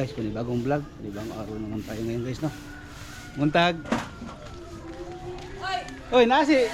guys, panibagong vlog, panibagong araw naman tayo ngayon guys, no. Muntag. Oy, nasi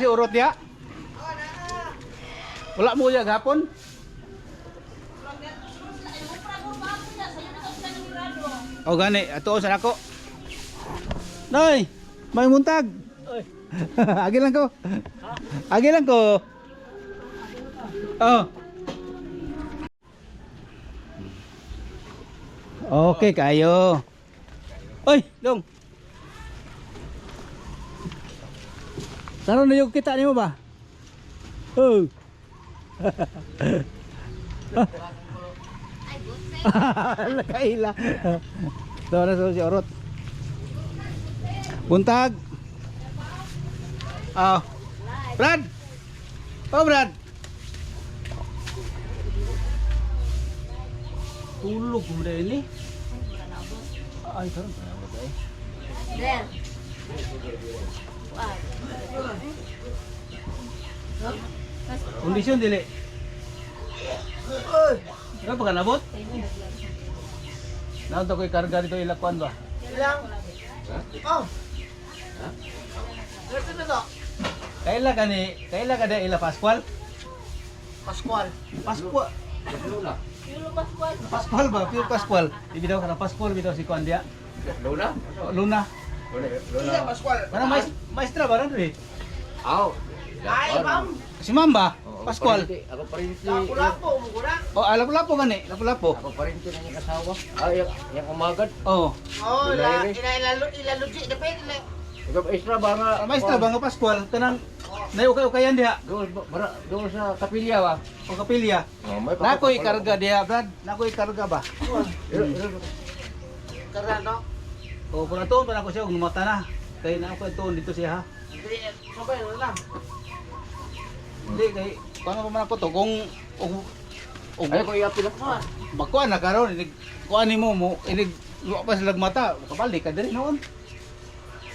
urot ya. Wala mo ya gapon. O gani, ato sa nako. Noy, may muntag. Oy. Agi lang ko. Agi lang ko. Oh. Okay kayo. Oy, dong. Saro na yung kita nimo ba? Oh. Kaila. Doon na si Orot. Buntag. Oh. Brad. Oh, Brad. Tulog mo dahil ni. Ay, karon pa na ba? Der. Kondisyon dili. Oy. Ano pa ka nabot? Naon to koy karga dito ilakuan ba? Ilang? Oh. Ha? Dito na to. Kaila ka ila Pascual? Pascual. Pascual. Lula. Pascual ba? Pure Pascual. Ibitaw ka na Pascual bitaw si Kuan dia. Lula? Luna. Iya Pascual. Para maestra ba rin? Aw. Ay, ma'am. Si Ma'am ba? Pascual. Ako pa rin si... Lapu-lapu mo ko na. Oh, lapu-lapo gani, lapu-lapo. Ako pa rin si nanyang asawa. Ay, yung umagad. Oh. Oh, ilaluji depende na. Ikaw extra ba nga? Maestra ba nga Pascual? Kanang nayukay-ukayan diha. Doon sa kapilya ba? O kapilya. Oh, may Nakoy karga diha, Brad. Nakoy karga ba? Karano. O kung natuon pa na ko siya kung lumata na. Kaya na ako ituon dito siya ha. Sabay na lang. Hindi kay paano pa man ako to kung Ay, ko iapil ako. magkuan na karon inig kuan nimo mo inig luwa pa sila mata kabalik ka diri noon.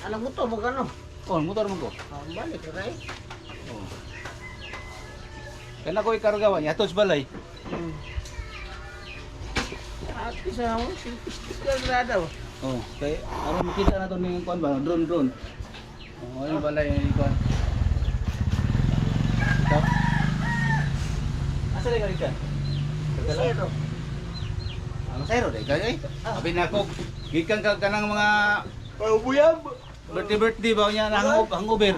Alam mo to mo gano. Oh, motor mo ko. Balik ka rin. Oh. Kana ko ikarga wa yatos balay. At isa mo si Grada. Oh, kay aron makita na to ning kuan ba drone. Oh, ano balay ni kuan. Ito. Asa di ka riyan? Zero. Ang zero dai kay. Abi na ko gikan ka kanang mga Pabuyab. birthday ba niya na hangover.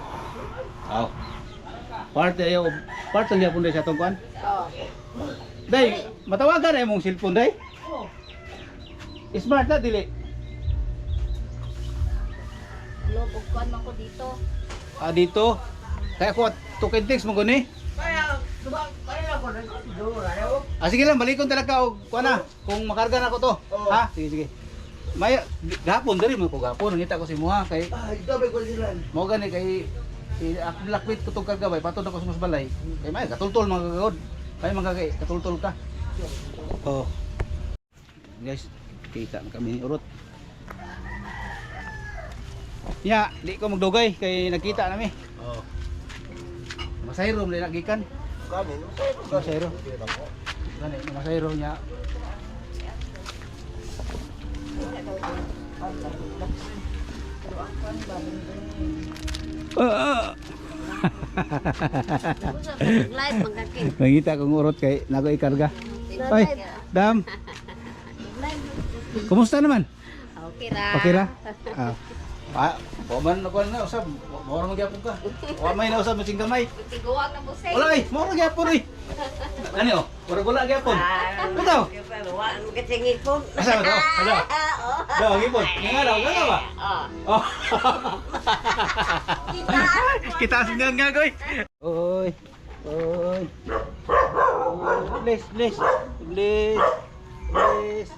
Aw. Parte niya pun sa tong kuan. Oh. Day, matawagan ay mong cellphone day. Oh. Smart na dili. Lobog ko man ko dito. Dito. Kaya ko tukid-text mo guni. Kaya ako na siguro ayo. Sige lang, balikon talaga og kuan na kung makarga na ko to. Ha? Sige. May gapon diri mo ko gapon ngita ko si Muha kay Ay, dabe ko dilan. mo gani kay lakwit ko tong karga bay patod ako sa balay. Kay may katultol mga gagod. May mga kay katultol ka. Oh. Guys, kita na kami ni Urot. Ya, di ko magdugay kay nakita nami. Oh. Masayro mo nagikan. Kami, Masayro. Gani, masayro niya. Live magkakin. Nakita kong Urot kay nago ikarga. Ay, Dam. Kumusta naman? Okay ra. Okay ra? Man ako na usab. Mo ra magyapon ka. Wa may na usab sing gamay. Tiguan na mo say. Wala ay, mo ra gyapon eh. Ano? Wala gula gyapon. Ito. Wa mo katingin po. Asa ba to? Ano? Daw gyapon. Nga daw, nga ba? Oh. Kita singan nga goy. Oy. Oy. Please, please. Please. Please.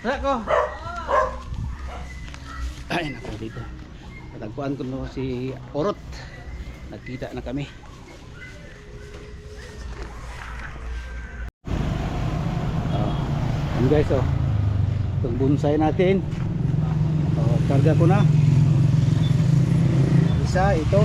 Wala ko. Ay, naku dito. Natagpuan ko na si Orot. Nagkita na kami. Yan guys, oh. Itong bonsai natin. Oh, karga ko na. Isa, ito.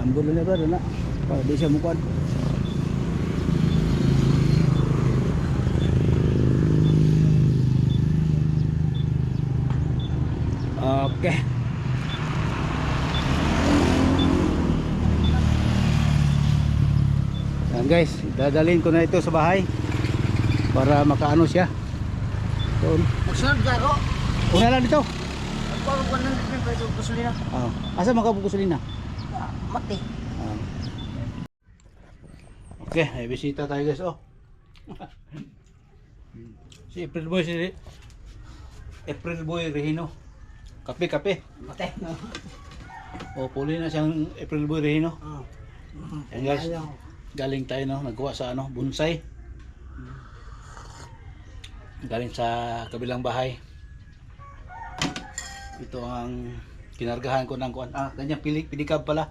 Ambol na ba na? Para di siya mukuan. Okay. Yan guys, dadalhin ko na ito sa bahay para makaano siya. Doon. Magsunod ka ko. Una lang dito. Ang parang 100 pesos gasolina. Asa makabukusulina? Mati. Okay, may bisita tayo guys. Si April Boy Regino. Kape. Mati. Puli na siyang April Boy Regino. Yan guys. Galing tayo nagkuha sa bonsai. Galing sa kabilang bahay. Ito ang kinargahan ko ng kuan. Kanyang pilikab pala.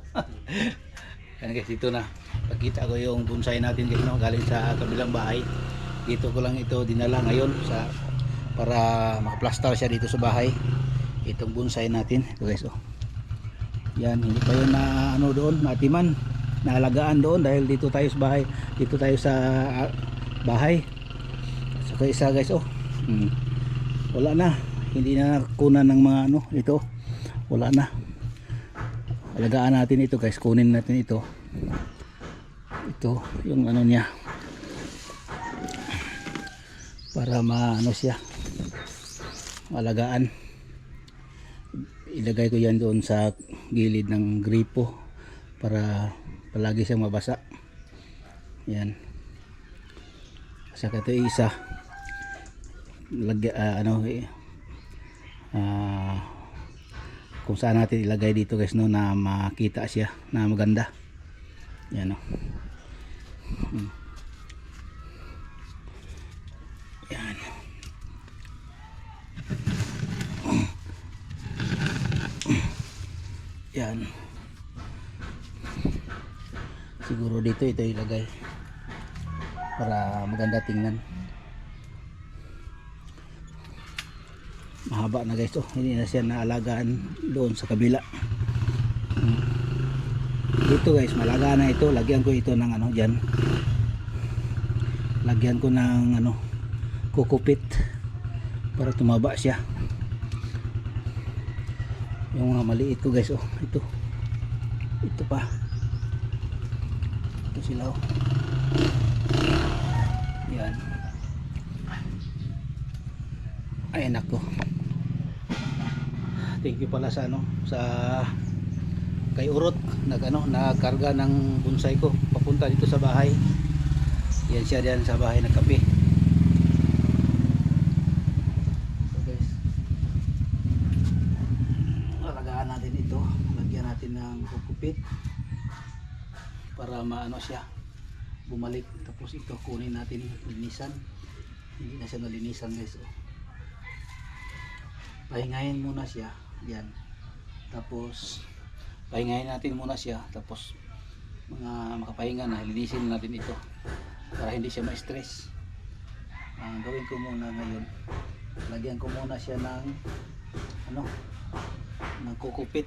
Yan guys, dito na. Nakita ko yung bonsai natin guys, galing sa kabilang bahay. Dito ko lang ito dinala ngayon para makaplastar siya dito sa bahay. Itong bonsai natin. Ito guys, Yan, hindi pa yun na doon, natiman, naalagaan doon dahil dito tayo sa bahay. Dito tayo sa bahay. So kaya isa guys, wala na. Hindi na kunan ng mga ito. Wala na. Alagaan natin ito guys, kunin natin ito. Ito yung niya. Para siya. Alagaan. Ilagay ko yan doon sa gilid ng gripo para palagi siyang mabasa. Yan. Saka ito isa. Kung saan natin ilagay dito guys na makita siya na maganda. Yan Yan. Yan. Siguro dito ito ilagay para maganda tingnan. Mahaba na guys, hindi na siya naalagaan doon sa kabila. Dito guys, malagaan na ito. Lagyan ko ito ng dyan. Lagyan ko ng kukupit para tumaba siya. Yung mga maliit ko guys, ito pa, ito sila yan. Ay nako, thank you pala sa sa kay Urot nagkarga ng bonsai ko papunta dito sa bahay. Yan siya diyan sa bahay nagkape. So guys, alagaan natin ito, lagyan natin ng kukupit para siya bumalik. Tapos ito kunin natin, linisan. Hindi na siya nalinisan guys. Pahingayin muna siya yan. Tapos pahingayin natin muna siya, tapos makapahinga na, linisin natin ito para hindi siya ma-stress. Gawin ko muna ngayon, lagyan ko muna siya ng ng kukupit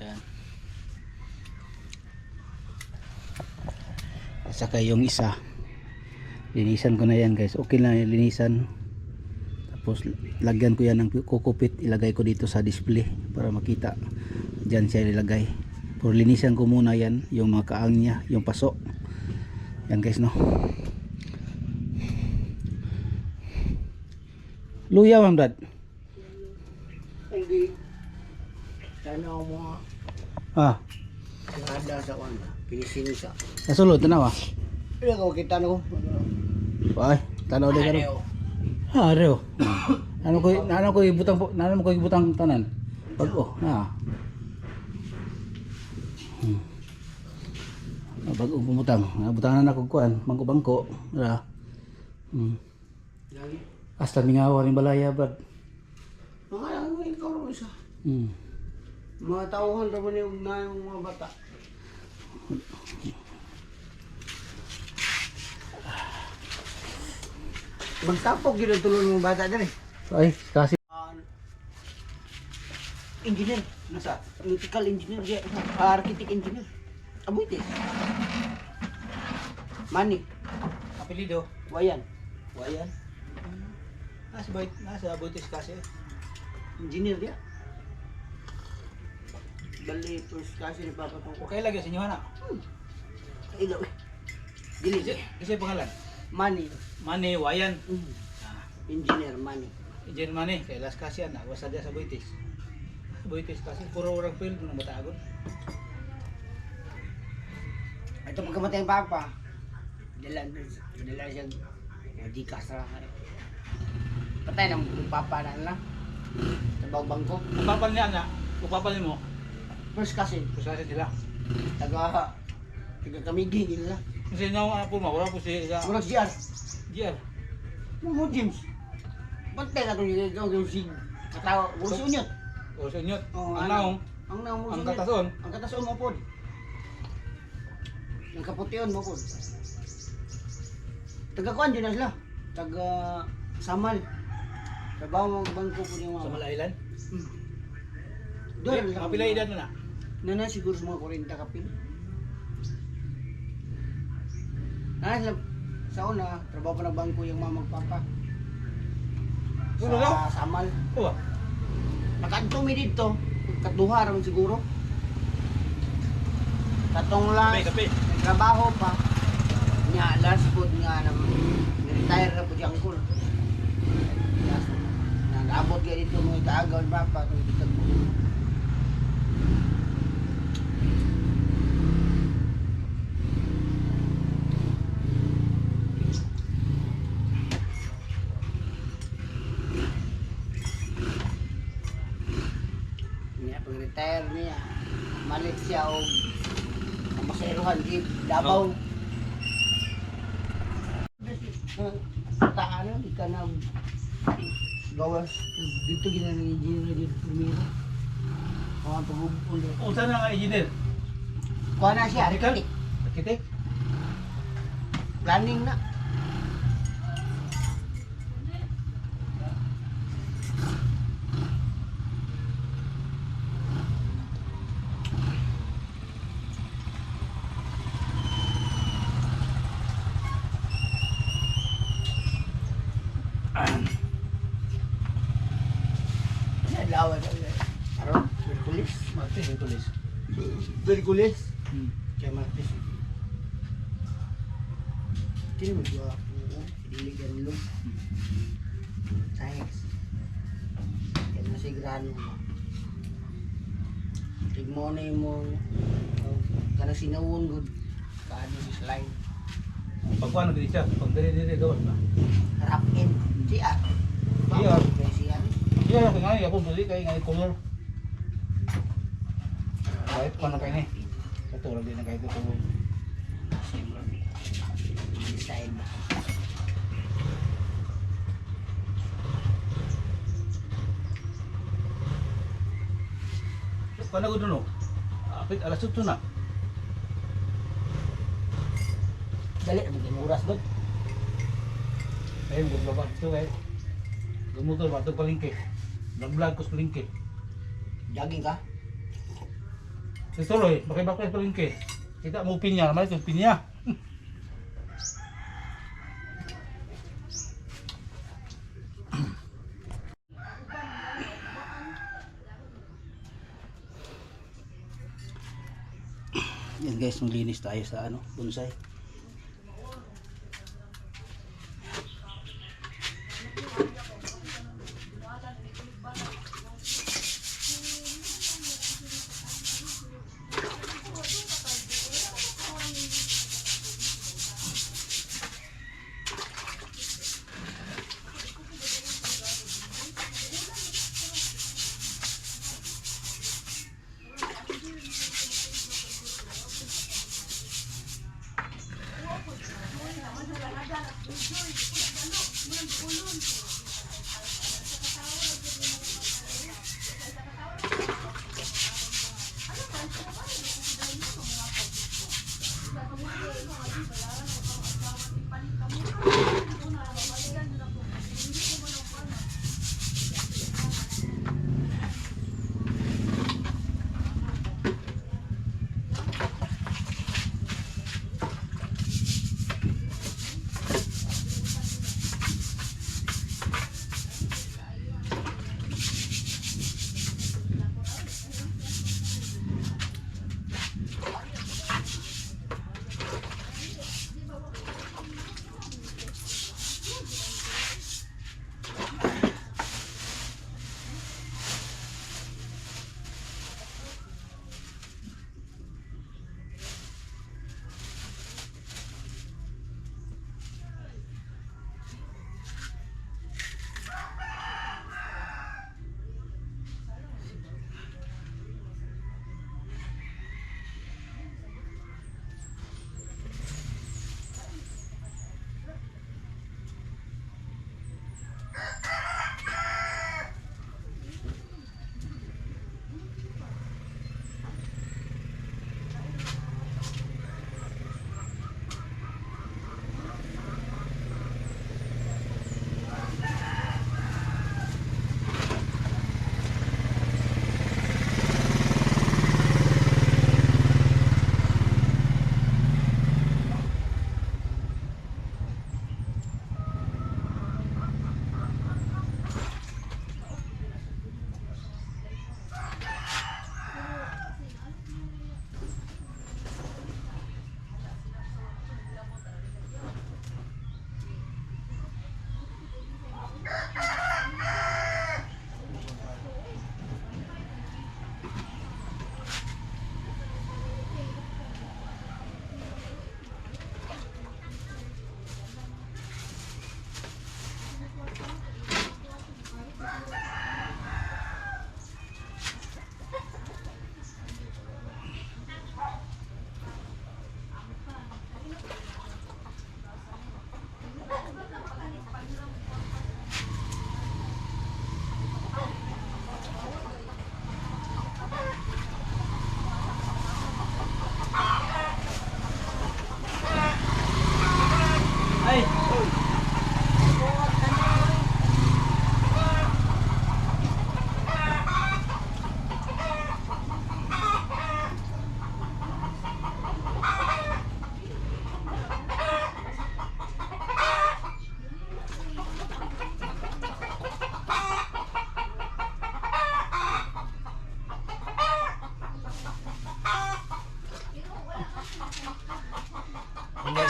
yan. At saka yung isa linisan ko na yan guys, okay na linisan. Tapos lagyan ko yan ng kukupit, ilagay ko dito sa display para makita. Diyan siya ilagay. Pero linisan ko muna yan, yung mga kaang niya, yung paso. Yan guys Luya ma'am dad. Hindi. Tanaw mo. Nada sa wanda. Pinisinisa. Nasulod tanawa. Iya ko kita no. Ay, tanaw din karon. Areo. Ano ko ibutang tanan. Bago. Bago bumutang. Butangan ako kuan, bangko-bangko. Hasta mingawa rin balaya bad. Mga ano ikaw ro isa. Mga tauhan ra man yung mga bata. Magtapok gid tulong ng bata diri. Ay, kasi engineer. Nasa? Electrical engineer dia. Architect engineer. Abuitis. Mani. Apelido? Wayan. Wayan. Nasa Butis kasi. Engineer dia. Bali first kasi ni Papa to. Okay lagi sa inyo na. Ilaw. Dili. Kasi pangalan? Mani. Mani Wayan. Engineer Mani. Diyan Mani kay Las Casian na wasa dia sa Butis. Butis kasi puro orang field ng Batagon. Ito pagkamatay ng Papa. Dala siya. Di kasra. Patay ng Papa na lang. Sa bawang bangko. Upapal niya na, upapal mo. First cousin. Kasi sila. Taga kamigi nila. Kasi nyo po mawala po siya. Murag siya. GR. Mo James. Bantay na itong yung sig. Katawa. Murag si Unyot. O sa inyo. Oh, Ang ano? naong. Ang naong mo Ang si Unyot. katason. Ang katason mo po. Ang kaputiyon mo po. Taga-kuan din na sila. Taga-samal. Trabaho mo bangko po yung Sa mga. Malailan. Doon. Kapila edad mo na. Nana siguro sa mga 40 kapin. Nana sila sa una, trabaho pa ng bangko yung mga magpapa. Ano daw? Sa samal. Oo. Nakadtumi dito, katuha raman siguro. Katong lang, Kape. nagtrabaho pa. Nya, last food nga naman. Retire na po si Angkol. Nag-abot ka dito mga kaagaw ni Papa. Kung dito mo. Niya, pag-retire niya, malit siya o masairuhan di Davao. Taano, di ka na gawas dito ginang engineer dito primero. Mga pag-ubol. O saan na nga engineer? Kuha na siya, Architect? architect. Architect? Planning na. Lawan aron Hercules. Martes, Hercules. Hercules. Hmm. Kaya Martes. Kini mo gua dili ganlo. Thanks. Kaya na si Grano. Tigmonay mo kana sinawon gud kaano si slide. Pagkuhan na siya. Pag dali gawas na. Harapin siya. Siya. Siya. Iya, kaya nga ako beli kay nga color. Kahit pa na kayo ni. Ito lang din na kahit color. Design. Paano ko doon? Apit alas 8 na. Dali maging oras gud. Ayun, gumabag ito eh. Gumutor ba ito palingke. Nag-vlog ko sa palingke. Jogging ka? Ito loy, bakay-bakay sa palingke. Kita mo pinya, naman ito pinya. Yan guys, maglinis tayo sa bonsai.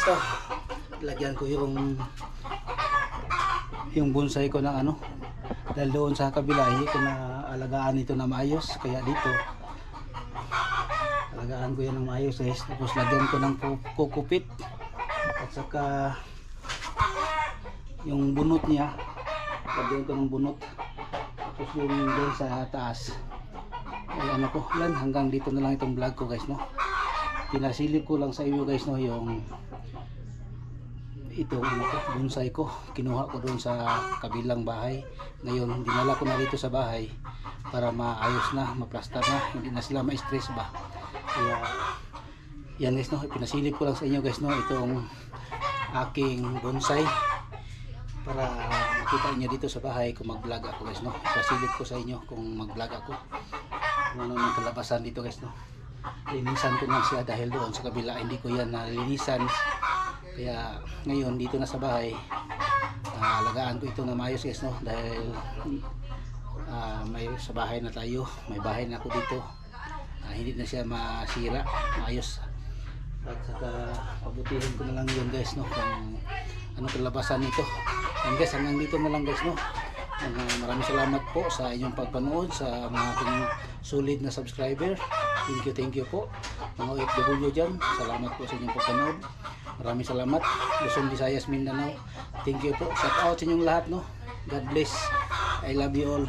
ito, lagyan ko yung bonsai ko ng ano, dahil doon sa kabila hindi ko na alagaan ito na maayos, kaya dito alagaan ko yan ng maayos guys. Tapos lagyan ko ng kukupit at saka yung bunot niya, lagyan ko ng bunot. Tapos yung dyan sa taas ay ano ko, yan hanggang dito na lang itong vlog ko guys, no. Pinasilip ko lang sa inyo guys, no, yung itong ano ko, bonsai ko, kinuha ko doon sa kabilang bahay. Ngayon dinala ko na dito sa bahay para maayos na, maplastar na, hindi na sila ma-stress ba. Kaya yan guys, no, pinasilip ko lang sa inyo guys, no, itong aking bonsai para makita niyo dito sa bahay kung mag-vlog ako guys, no. Pasilip ko sa inyo kung mag-vlog ako kung ano ng kalabasan dito guys, no. Linisan ko na siya dahil doon sa kabila hindi ko yan nalinisan. Kaya ngayon dito na sa bahay, alagaan ko ito na maayos guys, no, dahil may sa bahay na tayo, may bahay na ako dito, hindi na siya masira, maayos. At saka pabutihin ko na lang yun guys, no, kung ano kalabasan nito. And guys, hanggang dito na lang guys, no. Maraming salamat po sa inyong pagpanood, sa mga ating solid na subscriber. Thank you po mga OFW dyan, salamat po sa inyong pagpanood. Maraming salamat. Luzon, Visayas, Mindanao. Thank you po. Shout out sa inyong lahat, no. God bless. I love you all.